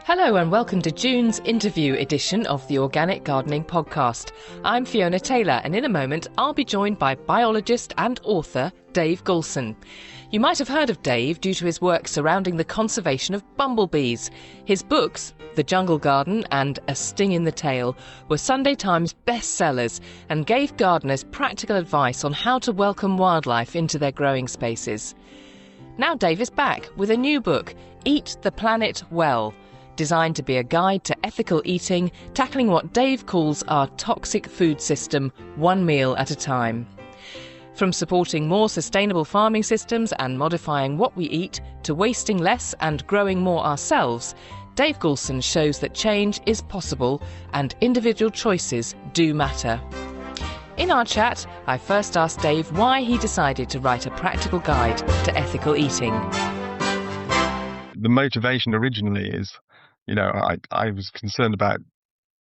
Hello and welcome to June's interview edition of the Organic Gardening Podcast. I'm Fiona Taylor, and in a moment I'll be joined by biologist and author Dave Goulson. You might have heard of Dave due to his work surrounding the conservation of bumblebees. His books, The Jungle Garden and A Sting in the Tail, were Sunday Times bestsellers and gave gardeners practical advice on how to welcome wildlife into their growing spaces. Now Dave is back with a new book, Eat the Planet Well, designed to be a guide to ethical eating, tackling what Dave calls our toxic food system, one meal at a time. From supporting more sustainable farming systems and modifying what we eat to wasting less and growing more ourselves, Dave Goulson shows that change is possible and individual choices do matter. In our chat, I first asked Dave why he decided to write a practical guide to ethical eating. The motivation originally is, I was concerned about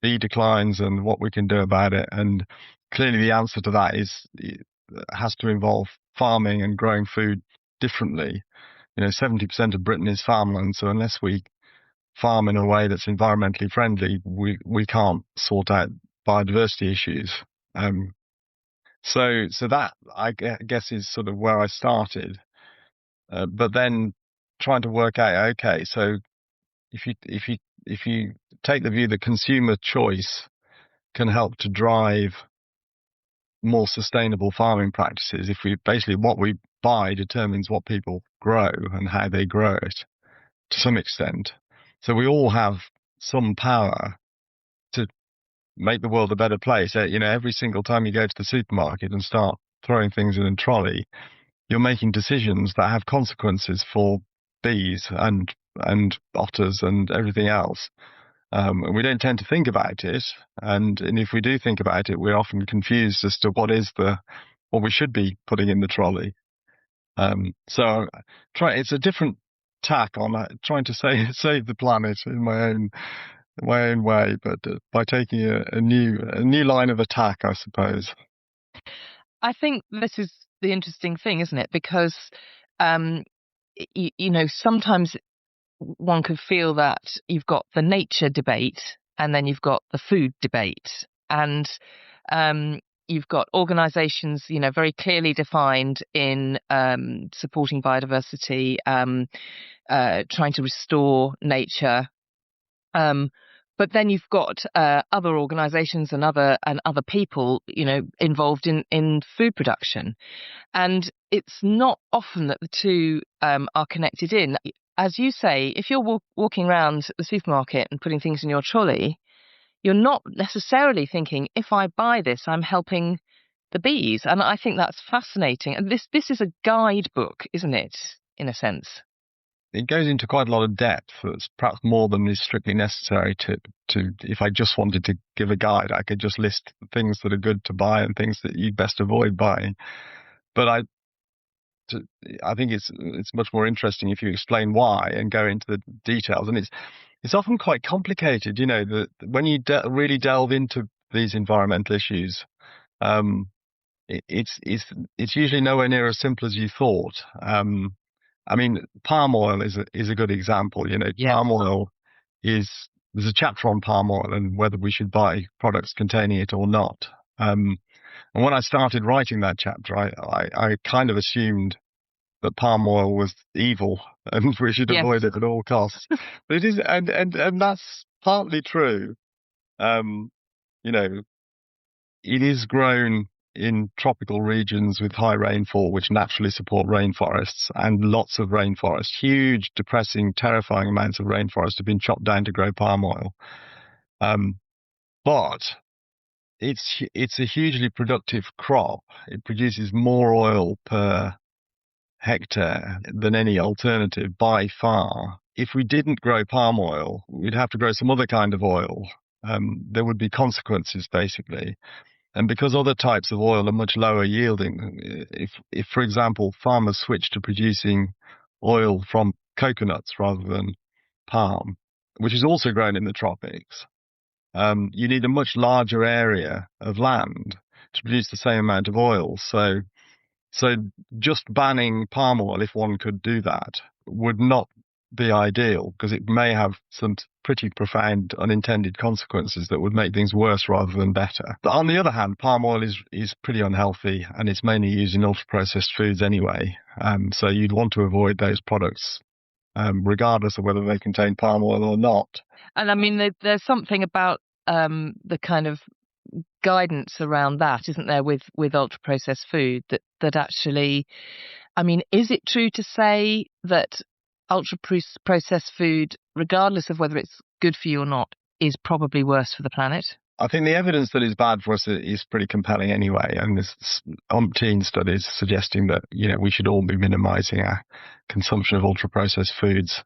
bee declines and what we can do about it. And clearly the answer to that has to involve farming and growing food differently. 70% of Britain is farmland. So unless we farm in a way that's environmentally friendly, we can't sort out biodiversity issues. So that, I guess, is sort of where I started. But then trying to work out, okay, so if you take the view that consumer choice can help to drive more sustainable farming practices, if we basically what we buy determines what people grow and how they grow it to some extent. So we all have some power to make the world a better place. Every single time you go to the supermarket and start throwing things in a trolley, you're making decisions that have consequences for bees and otters and everything else. We don't tend to think about it, and if we do think about it, we're often confused as to what we should be putting in the trolley. So it's a different tack on trying to save the planet in my own way, but by taking a new line of attack, I suppose. I think this is the interesting thing, isn't it? Because sometimes one could feel that you've got the nature debate and then you've got the food debate, and you've got organisations, very clearly defined in supporting biodiversity, trying to restore nature. But then you've got other organisations and other people, involved in food production, and it's not often that the two are connected in. As you say, if you're walking around the supermarket and putting things in your trolley, you're not necessarily thinking, if I buy this, I'm helping the bees. And I think that's fascinating. And this is a guidebook, isn't it, in a sense? It goes into quite a lot of depth. It's perhaps more than is strictly necessary to if I just wanted to give a guide, I could just list things that are good to buy and things that you'd best avoid buying. But I think it's much more interesting if you explain why and go into the details. And it's often quite complicated, that when you really delve into these environmental issues, it's usually nowhere near as simple as you thought. Palm oil is a good example. Yes. Palm oil there's a chapter on palm oil and whether we should buy products containing it or not. And when I started writing that chapter, I kind of assumed that palm oil was evil and we should avoid it at all costs. But it is, and that's partly true. It is grown in tropical regions with high rainfall, which naturally support rainforests, and lots of rainforests. Huge, depressing, terrifying amounts of rainforest have been chopped down to grow palm oil. But it's a hugely productive crop. It produces more oil per hectare than any alternative by far. If we didn't grow palm oil, we'd have to grow some other kind of oil. There would be consequences, basically. And because other types of oil are much lower yielding, if for example, farmers switch to producing oil from coconuts rather than palm, which is also grown in the tropics, you need a much larger area of land to produce the same amount of oil. So just banning palm oil, if one could do that, would not be ideal, because it may have some pretty profound unintended consequences that would make things worse rather than better. But on the other hand, palm oil is pretty unhealthy, and it's mainly used in ultra-processed foods anyway. So you'd want to avoid those products, regardless of whether they contain palm oil or not. And I mean, there's something about the kind of guidance around that, isn't there, with ultra-processed food that actually, I mean, is it true to say that ultra-processed food, regardless of whether it's good for you or not, is probably worse for the planet? I think the evidence that it's bad for us is pretty compelling anyway, and there's umpteen studies suggesting that, we should all be minimizing our consumption of ultra-processed foods.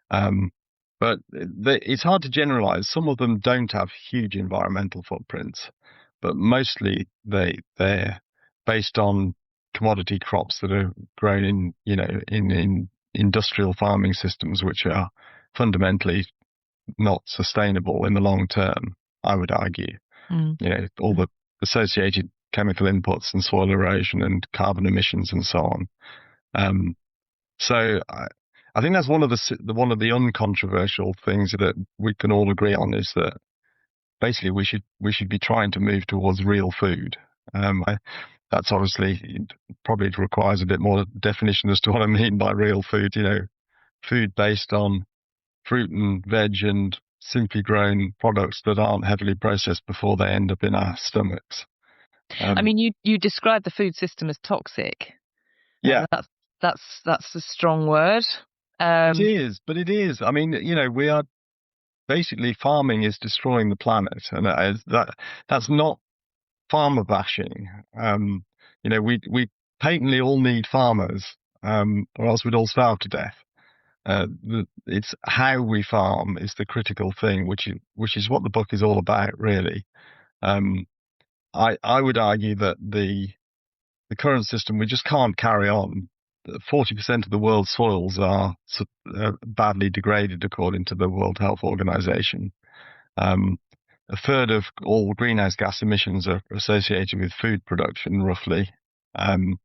But it's hard to generalize. Some of them don't have huge environmental footprints, but mostly they're based on commodity crops that are grown in industrial farming systems, which are fundamentally not sustainable in the long term, I would argue. All the associated chemical inputs and soil erosion and carbon emissions and so on. So I think that's one of the uncontroversial things that we can all agree on, is that basically we should be trying to move towards real food. That's obviously probably requires a bit more definition as to what I mean by real food. Food based on fruit and veg and simply grown products that aren't heavily processed before they end up in our stomachs. I mean, you describe the food system as toxic. Yeah, that's a strong word. It is, but it is. I mean, we are basically, farming is destroying the planet, and that's not farmer bashing. We patently all need farmers, or else we'd all starve to death. It's how we farm is the critical thing, which is what the book is all about, really. I would argue that the current system, we just can't carry on. 40% of the world's soils are badly degraded, according to the World Health Organization. A third of all greenhouse gas emissions are associated with food production, roughly. And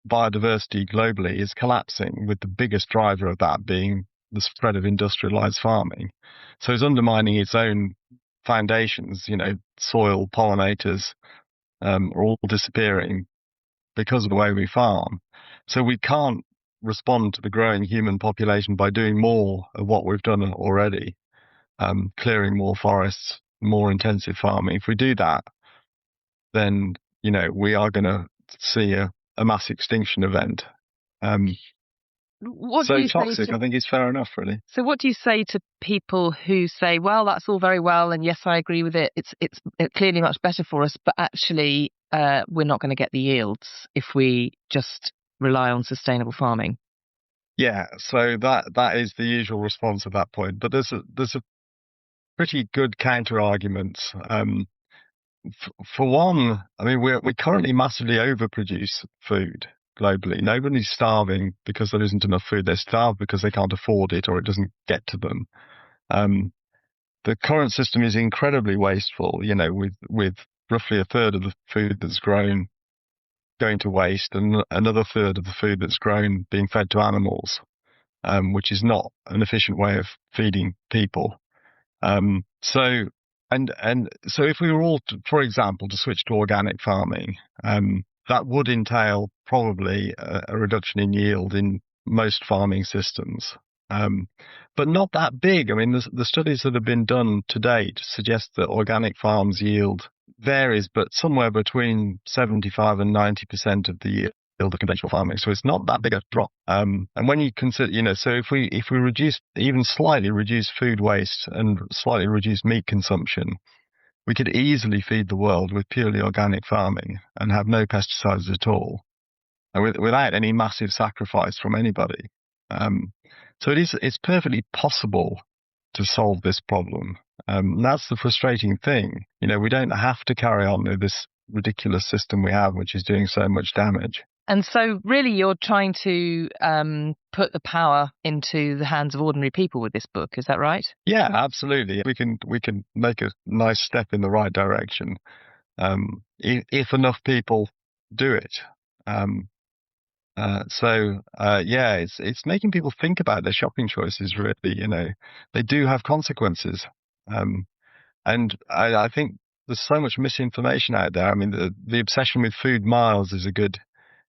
biodiversity globally is collapsing, with the biggest driver of that being the spread of industrialized farming. So it's undermining its own foundations. Soil, pollinators are all disappearing because of the way we farm. So we can't respond to the growing human population by doing more of what we've done already, clearing more forests, more intensive farming. If we do that, then, we are going to see a mass extinction event. So toxic, I think, is fair enough, really. So what do you say to people who say, well, that's all very well, and yes, I agree with it. It's clearly much better for us, but actually we're not going to get the yields if we just rely on sustainable farming? Yeah, so that is the usual response at that point. But there's a pretty good counter argument. For one, I mean, we currently massively overproduce food globally. Nobody's starving because there isn't enough food. They're starved because they can't afford it or it doesn't get to them. The current system is incredibly wasteful, with roughly a third of the food that's grown going to waste and another third of the food that's grown being fed to animals, which is not an efficient way of feeding people. So if we were all, for example, to switch to organic farming, that would entail probably a reduction in yield in most farming systems, but not that big. I mean, the studies that have been done to date suggest that organic farms yield varies, but somewhere between 75 and 90% of the yield of conventional farming. So it's not that big a drop. And when you consider, so if we even slightly reduce food waste and slightly reduce meat consumption, we could easily feed the world with purely organic farming and have no pesticides at all, without any massive sacrifice from anybody. So it's perfectly possible to solve this problem. And that's the frustrating thing. We don't have to carry on with this ridiculous system we have, which is doing so much damage. And so really you're trying to put the power into the hands of ordinary people with this book. Is that right? Yeah, absolutely. We can make a nice step in the right direction if enough people do it. Yeah, it's making people think about their shopping choices. Really, they do have consequences, um, and I think there's so much misinformation out there. I mean, the obsession with food miles is a good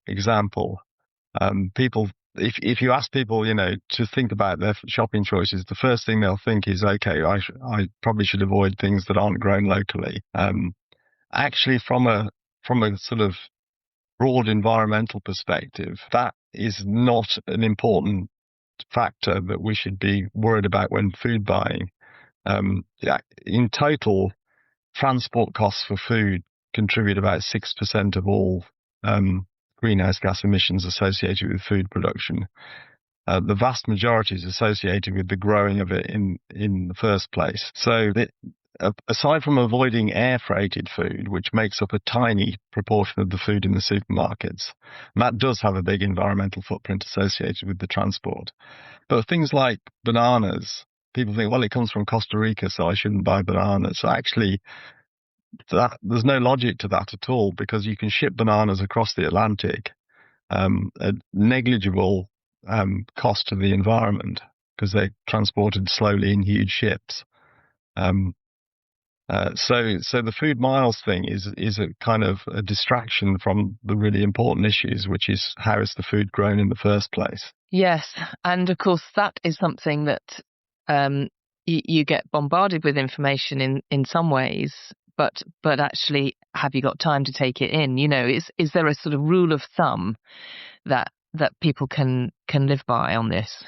example. People, if you ask people, to think about their shopping choices, the first thing they'll think is, okay, I probably should avoid things that aren't grown locally. Actually, from a sort of broad environmental perspective, that is not an important factor that we should be worried about when food buying. Yeah, in total, transport costs for food contribute about 6% of all greenhouse gas emissions associated with food production. The vast majority is associated with the growing of it in the first place. So aside from avoiding air freighted food, which makes up a tiny proportion of the food in the supermarkets, and that does have a big environmental footprint associated with the transport. But things like bananas, people think, well, it comes from Costa Rica, so I shouldn't buy bananas. So actually, there's no logic to that at all, because you can ship bananas across the Atlantic at negligible cost to the environment, because they're transported slowly in huge ships. So the food miles thing is a kind of a distraction from the really important issues, which is how is the food grown in the first place. Yes, and of course that is something that you get bombarded with information in some ways, but actually, have you got time to take it in? Is there a sort of rule of thumb that people can live by on this?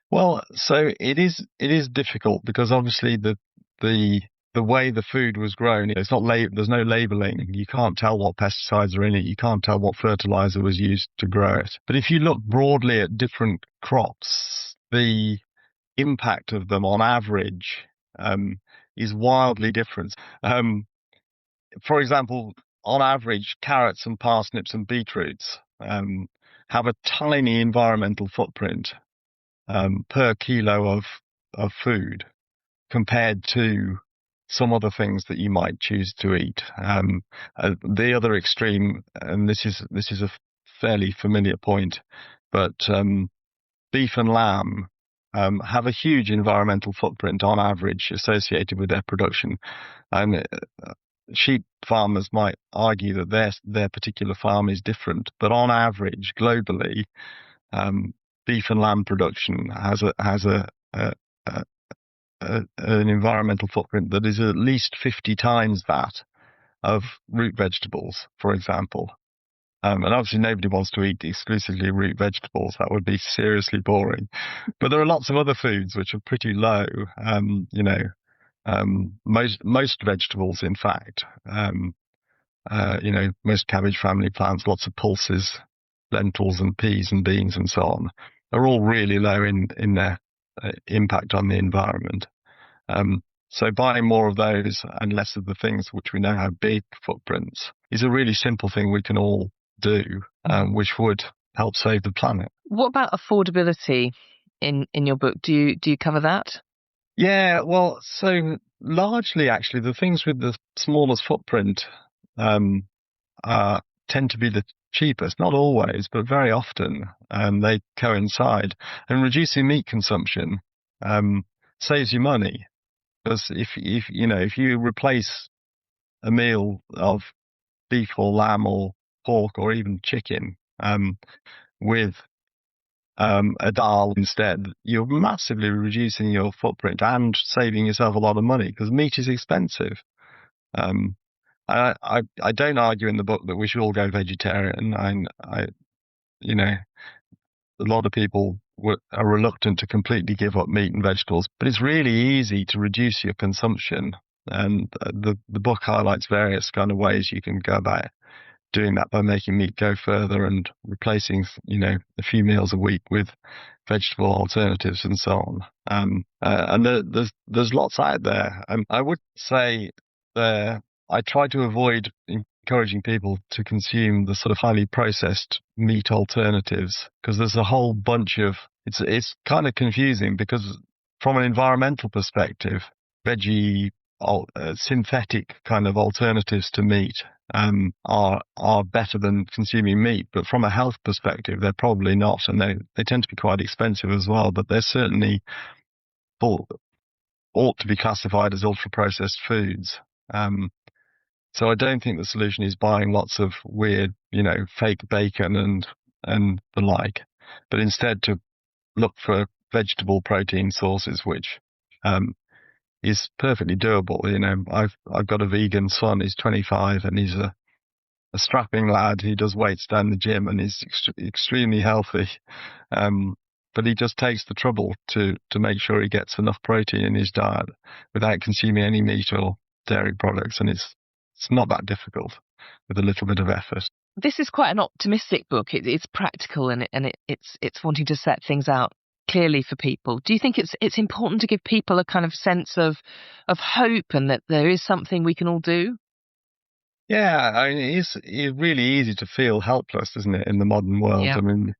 Well, so it is difficult, because obviously the way the food was grown, it's not there's no labeling. You can't tell what pesticides are in it. You can't tell what fertilizer was used to grow it. But if you look broadly at different crops, the impact of them on average is wildly different. For example, on average, carrots and parsnips and beetroots have a tiny environmental footprint per kilo of food, compared to some other things that you might choose to eat. The other extreme, and this is a fairly familiar point, but beef and lamb have a huge environmental footprint on average associated with their production. Sheep farmers might argue that their particular farm is different, but on average, globally, beef and lamb production has an environmental footprint that is at least 50 times that of root vegetables, for example. And obviously nobody wants to eat exclusively root vegetables. That would be seriously boring. But there are lots of other foods which are pretty low. Most vegetables, in fact, most cabbage family plants, lots of pulses, lentils and peas and beans and so on, are all really low in their impact on the environment. So buying more of those and less of the things which we know have big footprints is a really simple thing we can all do, which would help save the planet. What about affordability in your book? Do you cover that? Yeah, well, so largely, actually, the things with the smallest footprint tend to be the cheapest. Not always, but very often they coincide. And reducing meat consumption saves you money, because if you replace a meal of beef or lamb or pork or even chicken with a dal instead, you're massively reducing your footprint and saving yourself a lot of money, because meat is expensive. I don't argue in the book that we should all go vegetarian. A lot of people are reluctant to completely give up meat and vegetables, but it's really easy to reduce your consumption. And the book highlights various kind of ways you can go about doing that, by making meat go further and replacing, a few meals a week with vegetable alternatives and so on. And there's lots out there. I would say I try to avoid encouraging people to consume the sort of highly processed meat alternatives, because there's a whole bunch of, it's kind of confusing, because from an environmental perspective, veggie synthetic kind of alternatives to meat are better than consuming meat, but from a health perspective, they're probably not, and they tend to be quite expensive as well. But they're certainly ought to be classified as ultra processed foods. So I don't think the solution is buying lots of weird, fake bacon and the like, but instead to look for vegetable protein sources, which is perfectly doable. I've got a vegan son. He's 25, and he's a strapping lad. He does weights down the gym, and he's extremely healthy. But he just takes the trouble to make sure he gets enough protein in his diet without consuming any meat or dairy products, and it's not that difficult with a little bit of effort. This is quite an optimistic book. It's practical, and it's wanting to set things out clearly for people. Do you think it's important to give people a kind of sense of hope, and that there is something we can all do? Yeah, I mean, it's really easy to feel helpless, isn't it, in the modern world? Yeah. I mean,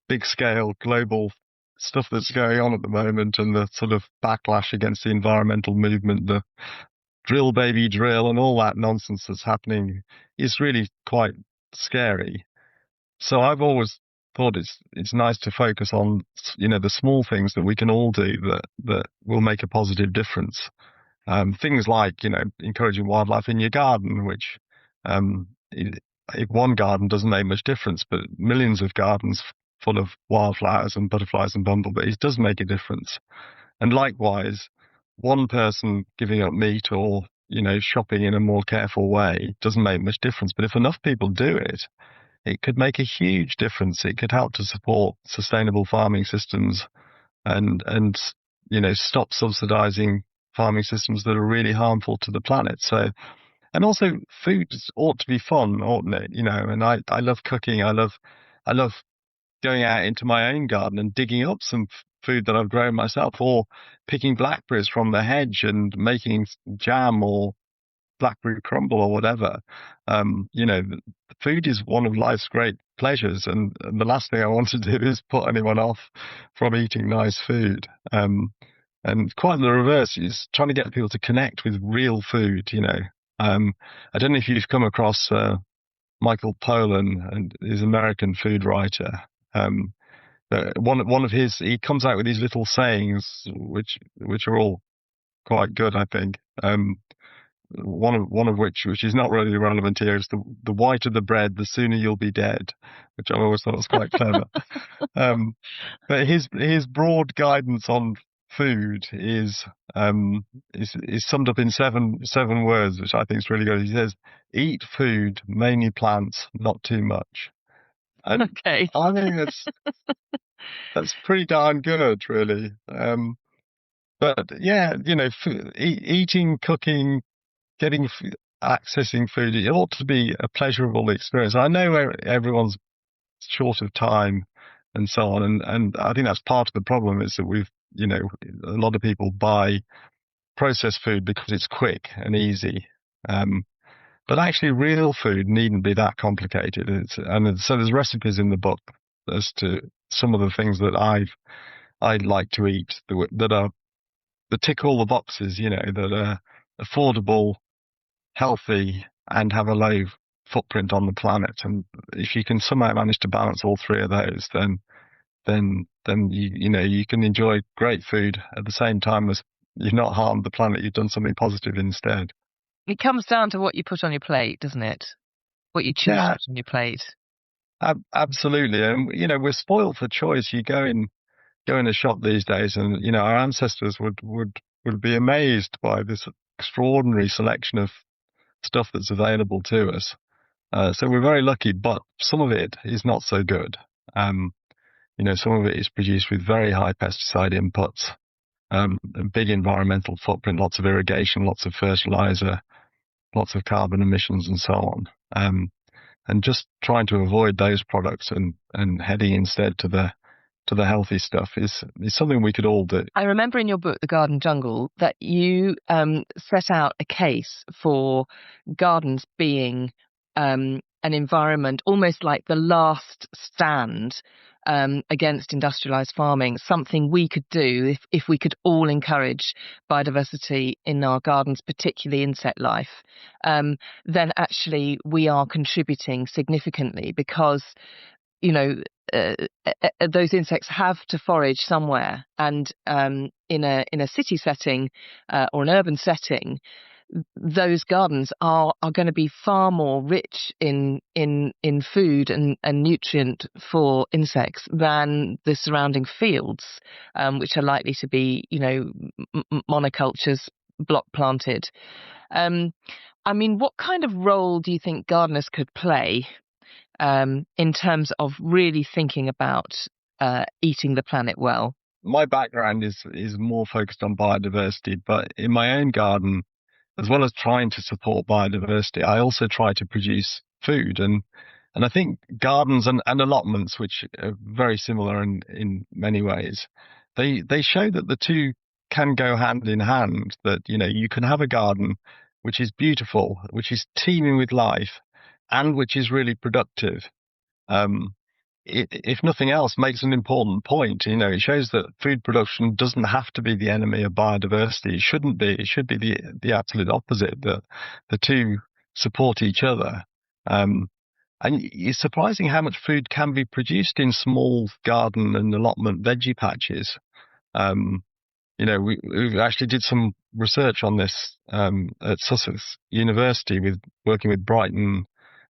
big scale global stuff that's going on at the moment, and the sort of backlash against the environmental movement, the drill baby drill and all that nonsense that's happening is really quite scary. So I've always thought it's nice to focus on, the small things that we can all do that will make a positive difference. Things like, encouraging wildlife in your garden, which if one garden doesn't make much difference, but millions of gardens full of wildflowers and butterflies and bumblebees does make a difference. And likewise, one person giving up meat or, shopping in a more careful way doesn't make much difference. But if enough people do it, it could make a huge difference. It could help to support sustainable farming systems and stop subsidizing farming systems that are really harmful to the planet. So, and also food ought to be fun, oughtn't it? And I love cooking. I love going out into my own garden and digging up some food that I've grown myself, or picking blackberries from the hedge and making jam or blackberry crumble or whatever. Food is one of life's great pleasures, and the last thing I want to do is put anyone off from eating nice food. And quite the reverse is trying to get people to connect with real food. I don't know if you've come across Michael Pollan, and his American food writer. One of his, he comes out with these little sayings which are all quite good, I think. One of which is not really relevant here, is the whiter the bread, the sooner you'll be dead, which I always thought was quite clever. But his broad guidance on food is summed up in seven words, which I think is really good. He says, "Eat food, mainly plants, not too much." And okay. I think that's pretty darn good, really. But yeah, eating, cooking, accessing food, it ought to be a pleasurable experience. I know everyone's short of time and so on, and I think that's part of the problem, is that a lot of people buy processed food because it's quick and easy. But actually real food needn't be that complicated. So there's recipes in the book as to some of the things that I'd like to eat that tick all the boxes, that are affordable, healthy, and have a low footprint on the planet. And if you can somehow manage to balance all three of those, then you can enjoy great food at the same time as you've not harmed the planet. You've done something positive instead. It comes down to what you put on your plate, doesn't it? What you choose to put on your plate. Absolutely. And, we're spoiled for choice. You go in a shop these days, and, our ancestors would be amazed by this extraordinary selection of stuff that's available to us. So we're very lucky, but some of it is not so good. Some of it is produced with very high pesticide inputs, a big environmental footprint, lots of irrigation, lots of fertilizer, lots of carbon emissions, and so on. And just trying to avoid those products and heading instead to the healthy stuff is something we could all do. I remember in your book, The Garden Jungle, that you set out a case for gardens being an environment almost like the last stand against industrialized farming, something we could do if we could all encourage biodiversity in our gardens, particularly insect life, then actually we are contributing significantly, because those insects have to forage somewhere, and in a city setting or an urban setting, those gardens are going to be far more rich in food and nutrient for insects than the surrounding fields, which are likely to be monocultures, block planted. I mean, what kind of role do you think gardeners could play in terms of really thinking about eating the planet well? My background is more focused on biodiversity, but in my own garden, as well as trying to support biodiversity, I also try to produce food. And I think gardens and allotments, which are very similar in many ways, they show that the two can go hand in hand, that, you can have a garden which is beautiful, which is teeming with life, and which is really productive. It, if nothing else, makes an important point. It shows that food production doesn't have to be the enemy of biodiversity. It shouldn't be. It should be the absolute opposite, that the two support each other. And it's surprising how much food can be produced in small garden and allotment veggie patches. We actually did some research on this at Sussex University, working with Brighton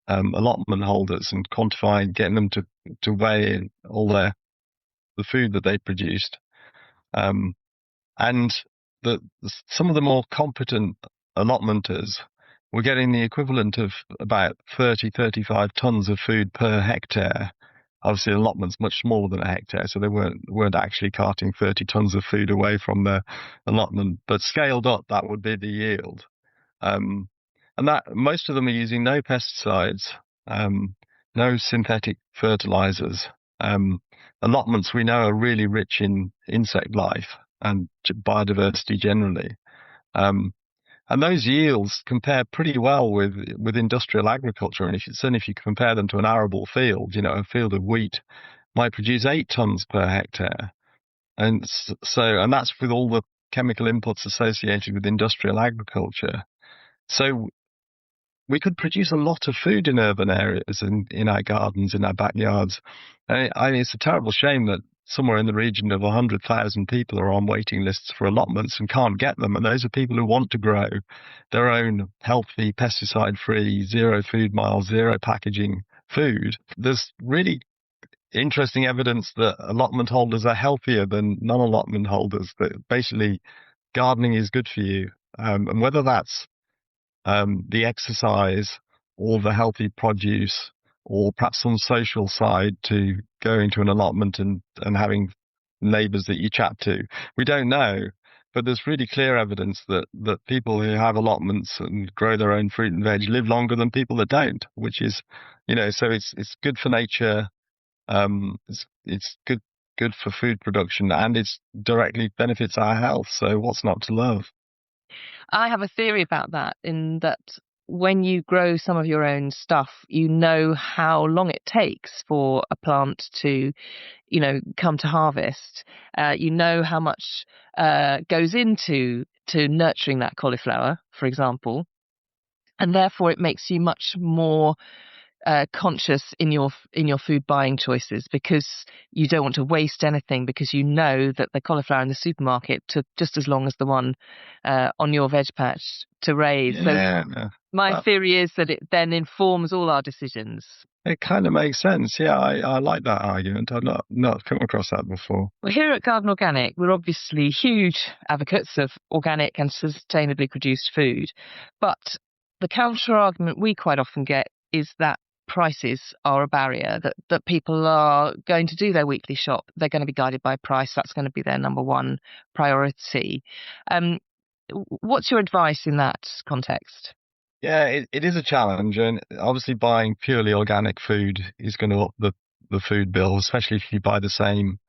allotment holders, and quantifying, getting them to weigh in all the food that they produced. And some of the more competent allotmenters were getting the equivalent of about 35 tons of food per hectare. Obviously, an allotment's much smaller than a hectare, so they weren't actually carting 30 tons of food away from their allotment. But scaled up, that would be the yield. And that most of them are using no pesticides, no synthetic fertilizers. Allotments, we know, are really rich in insect life and biodiversity generally. And those yields compare pretty well with industrial agriculture. And certainly if you compare them to an arable field, a field of wheat might produce 8 tons per hectare. And that's with all the chemical inputs associated with industrial agriculture. So we could produce a lot of food in urban areas, in our gardens, in our backyards. It's a terrible shame that somewhere in the region of 100,000 people are on waiting lists for allotments and can't get them. And those are people who want to grow their own healthy, pesticide-free, zero food miles, zero packaging food. There's really interesting evidence that allotment holders are healthier than non-allotment holders, that basically gardening is good for you. And whether that's the exercise or the healthy produce, or perhaps some social side to going to an allotment and having neighbours that you chat to, we don't know. But there's really clear evidence that people who have allotments and grow their own fruit and veg live longer than people that don't, which is, so it's good for nature. It's good for food production, and it's directly benefits our health. So what's not to love? I have a theory about that, in that when you grow some of your own stuff, you know how long it takes for a plant to, come to harvest. You know how much goes into nurturing that cauliflower, for example, and therefore it makes you much more conscious in your food buying choices, because you don't want to waste anything, because you know that the cauliflower in the supermarket took just as long as the one on your veg patch to raise. Yeah, so my theory is that it then informs all our decisions. It kind of makes sense. Yeah, I like that argument. I've not come across that before. Well, here at Garden Organic, we're obviously huge advocates of organic and sustainably produced food, but the counter argument we quite often get is that prices are a barrier, that people are going to do their weekly shop. They're going to be guided by price. That's going to be their number one priority. What's your advice in that context? Yeah, it is a challenge, and obviously buying purely organic food is going to up the food bill, especially if you buy the same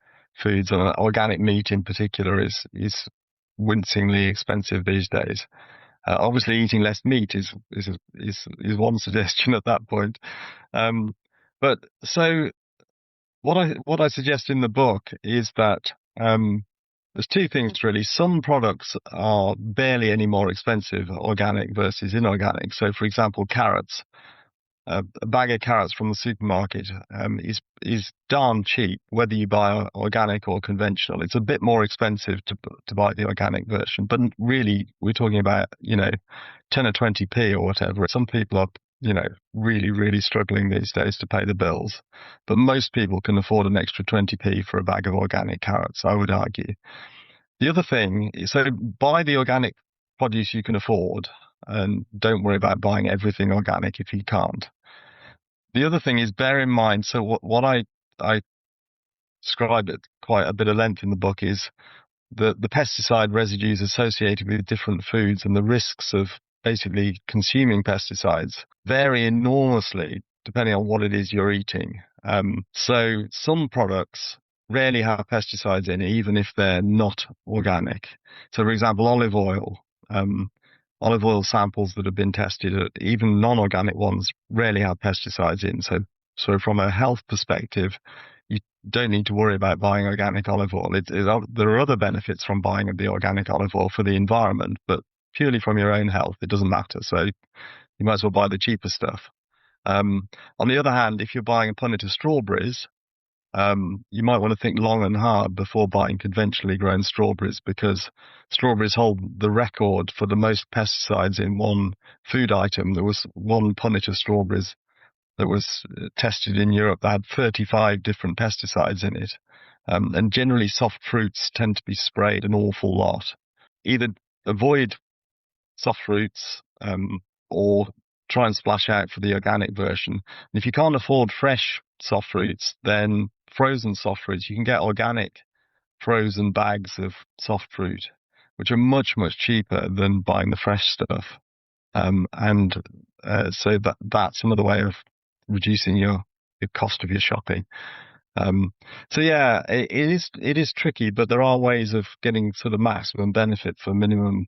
foods. And organic meat in particular is wincingly expensive these days. Obviously, eating less meat is one suggestion at that point. Um, but so what I suggest in the book is that there's two things really. Some products are barely any more expensive, organic versus inorganic. So, for example, carrots. A bag of carrots from the supermarket is darn cheap, whether you buy organic or conventional. It's a bit more expensive to buy the organic version, but really we're talking about 10 or 20p or whatever. Some people are really struggling these days to pay the bills, but most people can afford an extra 20p for a bag of organic carrots, I would argue. The other thing is, so buy the organic produce you can afford, and don't worry about buying everything organic if you can't. The other thing is, bear in mind, so what I describe at quite a bit of length in the book is the pesticide residues associated with different foods and the risks of basically consuming pesticides vary enormously depending on what it is you're eating. So some products rarely have pesticides in, even if they're not organic. So, for example, olive oil. Olive oil samples that have been tested, even non-organic ones, rarely have pesticides in. So from a health perspective, you don't need to worry about buying organic olive oil. There are other benefits from buying the organic olive oil for the environment, but purely from your own health, it doesn't matter. So you might as well buy the cheaper stuff. On the other hand, if you're buying a punnet of strawberries, you might want to think long and hard before buying conventionally grown strawberries, because strawberries hold the record for the most pesticides in one food item. There was one punnet of strawberries that was tested in Europe that had 35 different pesticides in it. And generally soft fruits tend to be sprayed an awful lot. Either avoid soft fruits or try and splash out for the organic version. And if you can't afford fresh soft fruits, then frozen soft fruits. You can get organic frozen bags of soft fruit, which are much cheaper than buying the fresh stuff. So that's another way of reducing your cost of your shopping. So yeah, it is tricky, but there are ways of getting sort of maximum benefit for minimum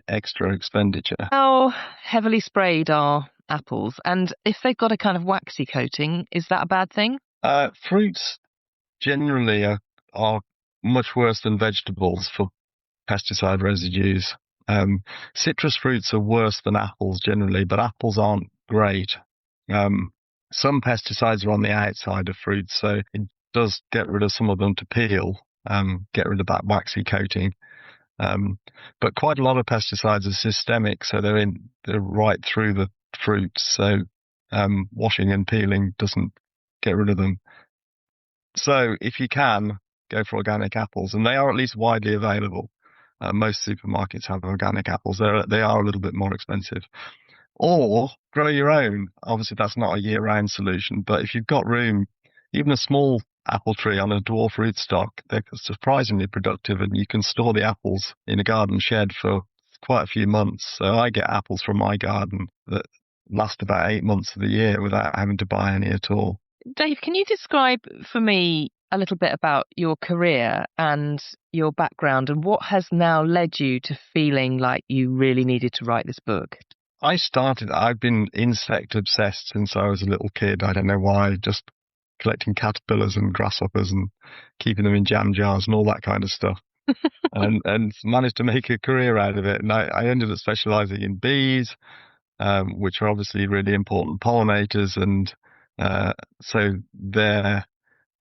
extra expenditure. How heavily sprayed are apples? And if they've got a kind of waxy coating, is that a bad thing? Fruits generally are much worse than vegetables for pesticide residues. Citrus fruits are worse than apples generally, but apples aren't great. Some pesticides are on the outside of fruits, so it does get rid of some of them to peel, get rid of that waxy coating. But quite a lot of pesticides are systemic, so they're right through the fruits. So washing and peeling doesn't get rid of them. So if you can, go for organic apples, and they are at least widely available. Most supermarkets have organic apples. They are a little bit more expensive. Or grow your own. Obviously, that's not a year-round solution, but if you've got room, even a small apple tree on a dwarf rootstock, they're surprisingly productive, and you can store the apples in a garden shed for quite a few months. So I get apples from my garden that last about 8 months of the year without having to buy any at all. Dave, can you describe for me a little bit about your career and your background and what has now led you to feeling like you really needed to write this book? I've been insect obsessed since I was a little kid. I don't know why, just collecting caterpillars and grasshoppers and keeping them in jam jars and all that kind of stuff. and managed to make a career out of it. And I ended up specializing in bees, which are obviously really important pollinators. And so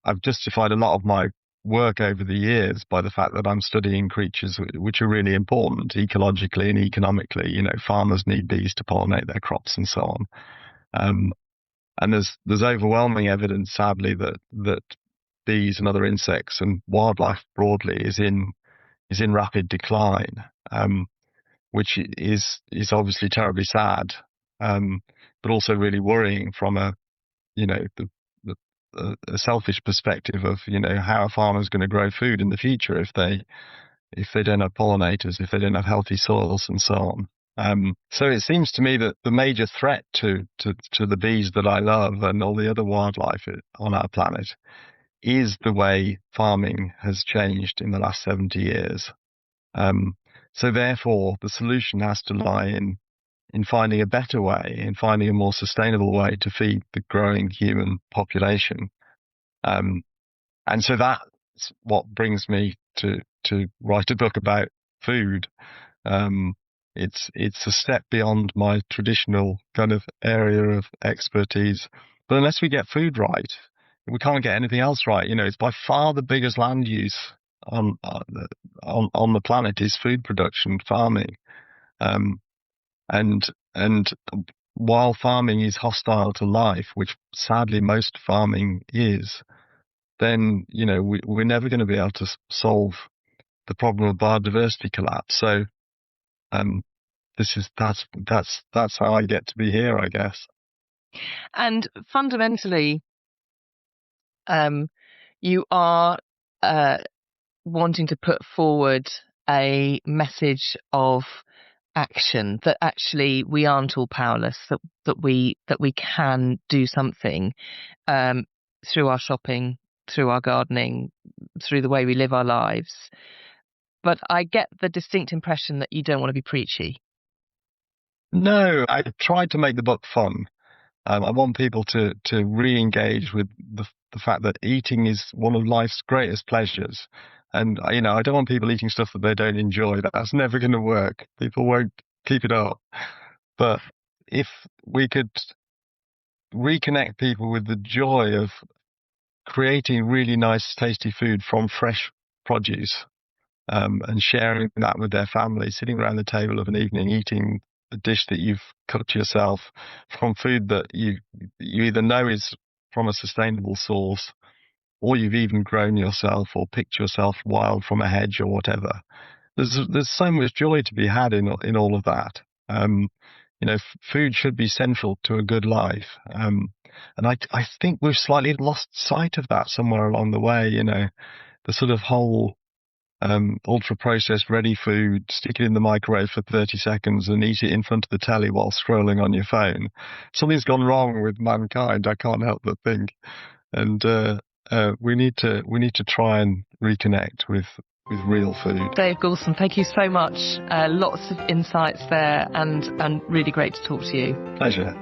I've justified a lot of my work over the years by the fact that I'm studying creatures which are really important ecologically and economically. Farmers need bees to pollinate their crops and so on. And there's overwhelming evidence, sadly, that bees and other insects and wildlife broadly is in rapid decline, which is obviously terribly sad, but also really worrying from a selfish perspective of how a farmer's going to grow food in the future if they don't have pollinators, if they don't have healthy soils and so on. So it seems to me that the major threat to the bees that I love and all the other wildlife on our planet is the way farming has changed in the last 70 years. So therefore, the solution has to lie in finding a better way, in finding a more sustainable way to feed the growing human population. And so that's what brings me to write a book about food. It's a step beyond my traditional kind of area of expertise. But unless we get food right, we can't get anything else right. It's by far the biggest land use on the planet is food production, farming. And while farming is hostile to life, which sadly most farming is, then we're never going to be able to solve the problem of biodiversity collapse. So that's how I get to be here, I guess. And fundamentally, you are wanting to put forward a message of action, that actually we aren't all powerless, that we can do something through our shopping, through our gardening, through the way we live our lives. But I get the distinct impression that you don't want to be preachy. No, I tried to make the book fun. I want people to re-engage with the fact that eating is one of life's greatest pleasures. And, I don't want people eating stuff that they don't enjoy. That's never going to work. People won't keep it up. But if we could reconnect people with the joy of creating really nice, tasty food from fresh produce, and sharing that with their family, sitting around the table of an evening, eating a dish that you've cooked yourself from food that you either know is from a sustainable source, or you've even grown yourself or picked yourself wild from a hedge or whatever. There's so much joy to be had in all of that. Food should be central to a good life. And I think we've slightly lost sight of that somewhere along the way. The sort of whole ultra-processed ready food, stick it in the microwave for 30 seconds and eat it in front of the telly while scrolling on your phone. Something's gone wrong with mankind, I can't help but think. And we need to try and reconnect with real food. Dave Goulson, thank you so much. Lots of insights there, and really great to talk to you. Pleasure.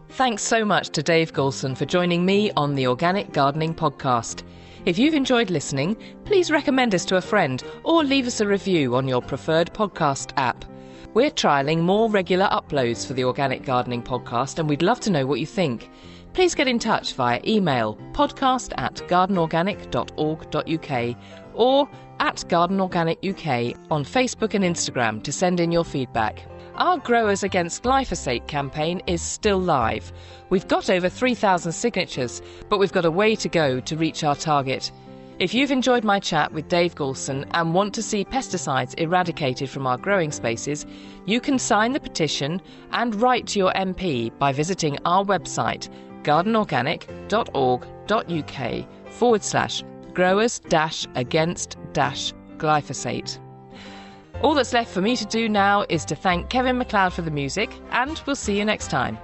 Thanks so much to Dave Goulson for joining me on the Organic Gardening Podcast. If you've enjoyed listening, please recommend us to a friend or leave us a review on your preferred podcast app. We're trialling more regular uploads for the Organic Gardening Podcast, and we'd love to know what you think. Please get in touch via email, podcast@gardenorganic.org.uk or @GardenOrganicUK on Facebook and Instagram to send in your feedback. Our Growers Against Glyphosate campaign is still live. We've got over 3,000 signatures, but we've got a way to go to reach our target. If you've enjoyed my chat with Dave Goulson and want to see pesticides eradicated from our growing spaces, you can sign the petition and write to your MP by visiting our website, gardenorganic.org.uk/growers-against-glyphosate. All that's left for me to do now is to thank Kevin MacLeod for the music, and we'll see you next time.